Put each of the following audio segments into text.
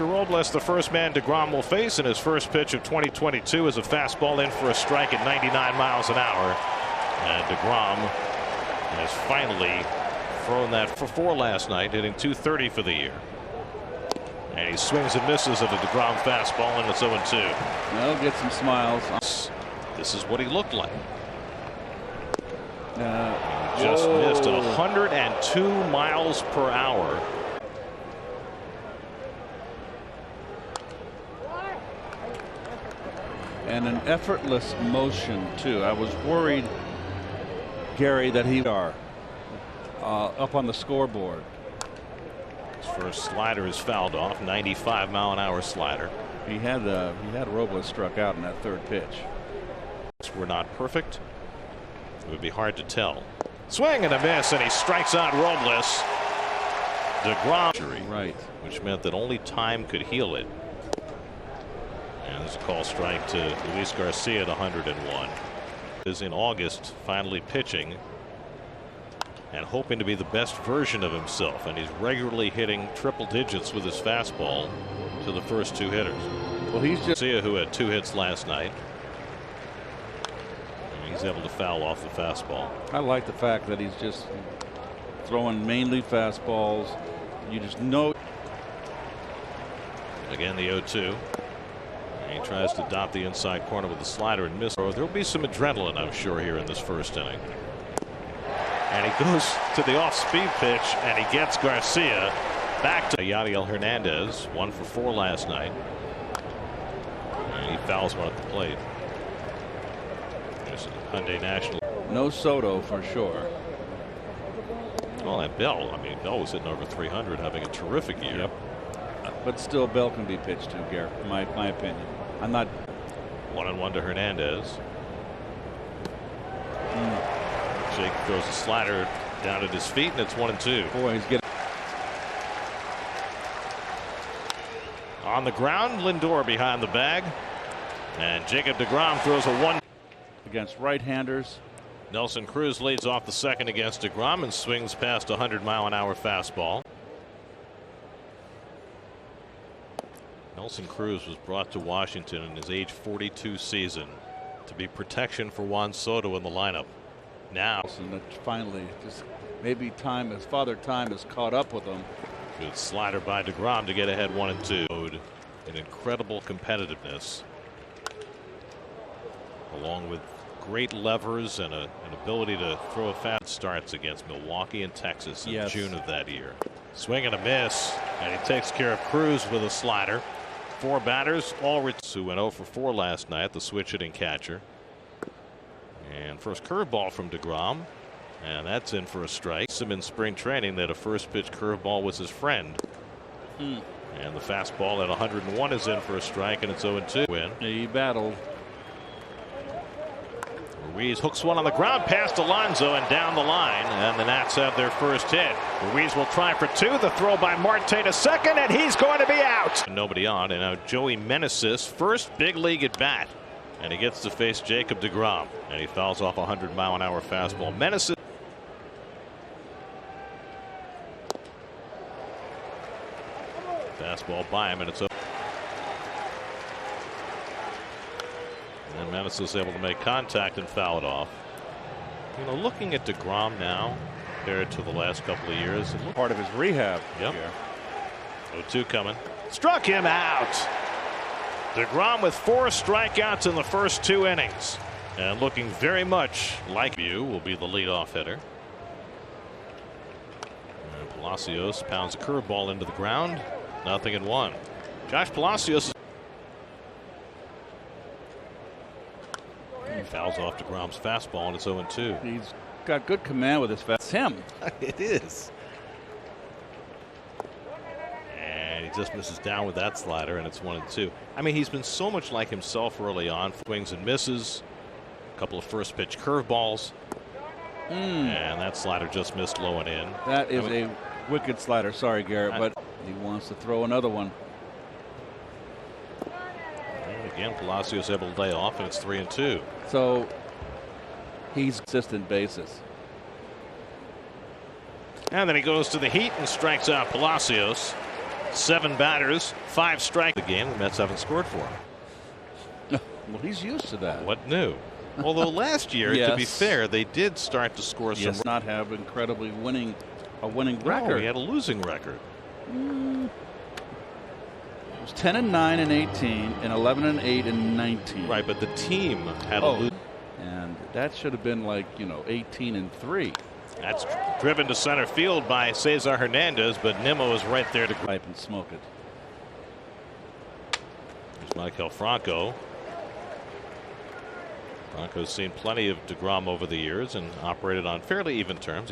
Victor Robles, the first man deGrom will face in his first pitch of 2022, is a fastball in for a strike at 99 miles an hour. And deGrom has finally thrown that for 4 last night, hitting .230 for the year. And he swings and misses at a deGrom fastball, and it's 0-2. Well, get some smiles. This is what he looked like. Just missed at 102 miles per hour. And an effortless motion, too. I was worried, Gary, that he are up on the scoreboard. His first slider is fouled off, 95-mile-an-hour slider. He had Robles struck out in that third pitch. Were not perfect. It would be hard to tell. Swing and a miss, and he strikes out Robles. deGrom, right, which meant that only time could heal it. And there's a call strike to Luis Garcia at 101. Is in August, finally pitching and hoping to be the best version of himself, and he's regularly hitting triple digits with his fastball to the first 2 hitters. Well, he's just Garcia, who had 2 hits last night. He's able to foul off the fastball. I like the fact that he's just throwing mainly fastballs. You just know. Again, the 0-2. He tries to dot the inside corner with the slider and miss. There'll be some adrenaline, I'm sure, here in this first inning. And he goes to the off-speed pitch, and he gets Garcia back to Yadiel Hernandez, 1 for 4 last night. And he fouls one at the plate. Hyundai National. No Soto for sure. Well, and Bell. I mean, Bell was hitting over 300, having a terrific year. Yep. But still, Bell can be pitched to, Gary. My opinion. I'm not. 1-1 to Hernandez. Jake throws a slider down at his feet, and it's 1-2. Boy, he's getting. On the ground, Lindor behind the bag, and Jacob deGrom throws a 1 against right-handers. Nelson Cruz leads off the second against deGrom and swings past a 100-mile-an-hour fastball. Nelson Cruz was brought to Washington in his age 42 season to be protection for Juan Soto in the lineup. Now, and finally, just maybe time, his father time has caught up with him. Good slider by deGrom to get ahead 1-2. An incredible competitiveness, along with great levers and an ability to throw a fast. Starts against Milwaukee and Texas in June of that year. Swing and a miss, and he takes care of Cruz with a slider. 4 batters, all who went 0 for 4 last night, the switch hitting catcher. And first curveball from deGrom, and that's in for a strike. Some in spring training that a first pitch curveball was his friend. And the fastball at 101 is in for a strike, and it's 0-2. Win. He battled. Ruiz hooks one on the ground past Alonso and down the line, and the Nats have their first hit. Ruiz will try for 2. The throw by Marte to second, and he's going to be out. Nobody on, and now Joey Meneses, first big league at bat, and he gets to face Jacob deGrom, and he fouls off a 100-mile-an-hour fastball. Meneses. Fastball by him, and it's over. And Meneses is able to make contact and foul it off. You know, looking at deGrom now compared to the last couple of years, it Part of his rehab. Yep. 0-2 coming. Struck him out. deGrom with 4 strikeouts in the first 2 innings, and looking very much like you will be the leadoff hitter. And Palacios pounds a curveball into the ground. 0-1. Josh Palacios. He fouls off deGrom's fastball, and it's 0-2. He's got good command with his fastball. It's him. It is. And he just misses down with that slider, and it's 1-2. I mean, he's been so much like himself early on. Swings and misses. A couple of first pitch curveballs. And that slider just missed low and in. That is a wicked slider. Sorry, Garrett, but he wants to throw another one. And again, Palacios able to lay off, and it's 3-2. So he's consistent basis. And then he goes to the heat and strikes out Palacios. 7 batters, 5 strikes. The game the Mets haven't scored for him. Well, he's used to that. What new? Although last year, to be fair, they did start to score some. Not have incredibly winning record. No, he had a losing record. It was 10-9 in 18 and 11-8 in 19. Right, but the team had a losing. And that should have been like 18-3. That's driven to center field by Cesar Hernandez, but Nimmo is right there to pipe and smoke it. There's Michael Franco. Franco's seen plenty of deGrom over the years and operated on fairly even terms.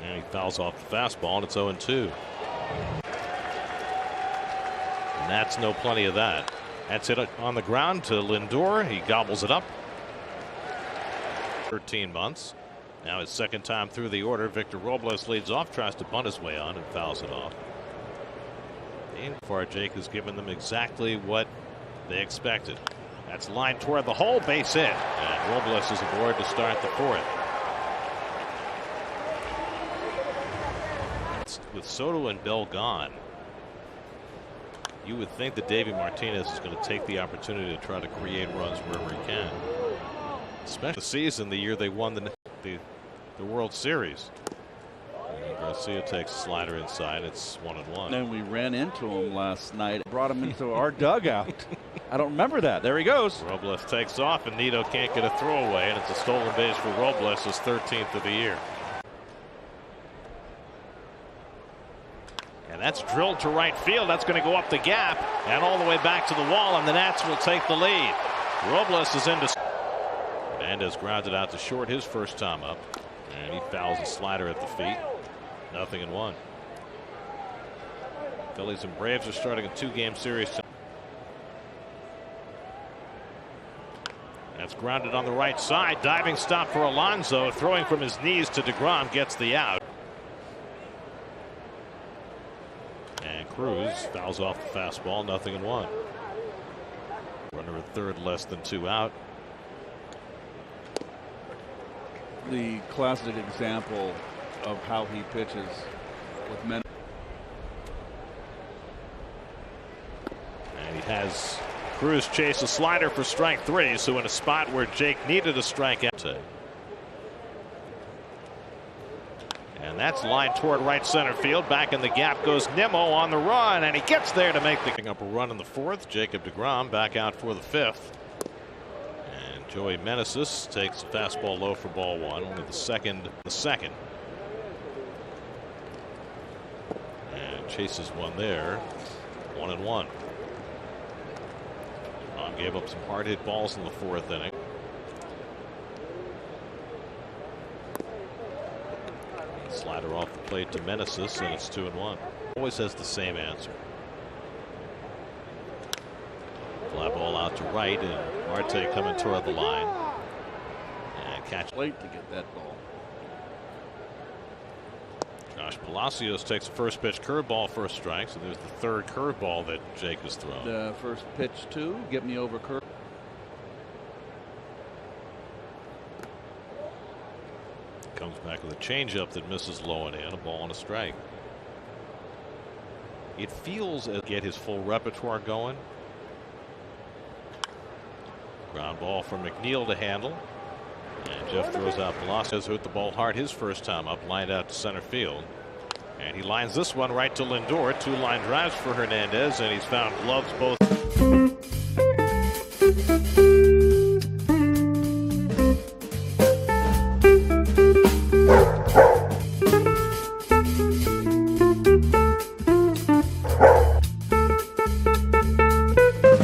And he fouls off the fastball, and it's 0-2. And that's no plenty of that. That's it on the ground to Lindor. He gobbles it up. 13 months. Now his second time through the order. Victor Robles leads off, tries to bunt his way on, and fouls it off. And far, Jake has given them exactly what they expected. That's lined toward the hole, base hit. And Robles is aboard to start the 4th. With Soto and Bell gone, you would think that Davey Martinez is going to take the opportunity to try to create runs wherever he can. Especially the season, the year they won the World Series. And Garcia takes a slider inside. It's 1-1. And we ran into him last night. Brought him into our dugout. I don't remember that. There he goes. Robles takes off, and Nito can't get a throw away, and it's a stolen base for Robles, his 13th of the year. And that's drilled to right field. That's going to go up the gap and all the way back to the wall, and the Nats will take the lead. Robles is into. Hernandez grounded out to short his first time up, and he fouls a slider at the feet. 0-1. Phillies and Braves are starting a 2-game series. That's grounded on the right side. Diving stop for Alonso. Throwing from his knees to deGrom gets the out. And Cruz fouls off the fastball. 0-1. Runner at third, less than 2 out. The classic example of how he pitches with men. And he has Cruz chase a slider for strike 3. So in a spot where Jake needed a strikeout. And that's lined toward right center field. Back in the gap goes Nimmo on the run, and he gets there to make the up a run in the 4th. Jacob deGrom back out for the 5th. And Joey Meneses takes a fastball low for ball 1. Only the second. And chases one there. 1-1. Gave up some hard hit balls in the 4th inning. Slider off the plate to Meneses, and it's 2-1. Always has the same answer. Fly ball out to right, and Marte coming toward the line. And catch late to get that ball. Josh Palacios takes a first pitch curveball for a strike, so there's the 3rd curveball that Jake has thrown. The first pitch 2, get me over curve. Comes back with a changeup that misses low and in, a ball and a strike. It feels as get his full repertoire going. Ground ball for McNeil to handle. And Jeff throws out Palacios, who hit the ball hard his first time up, lined out to center field. And he lines this one right to Lindor. 2 line drives for Hernandez, and he's found gloves both.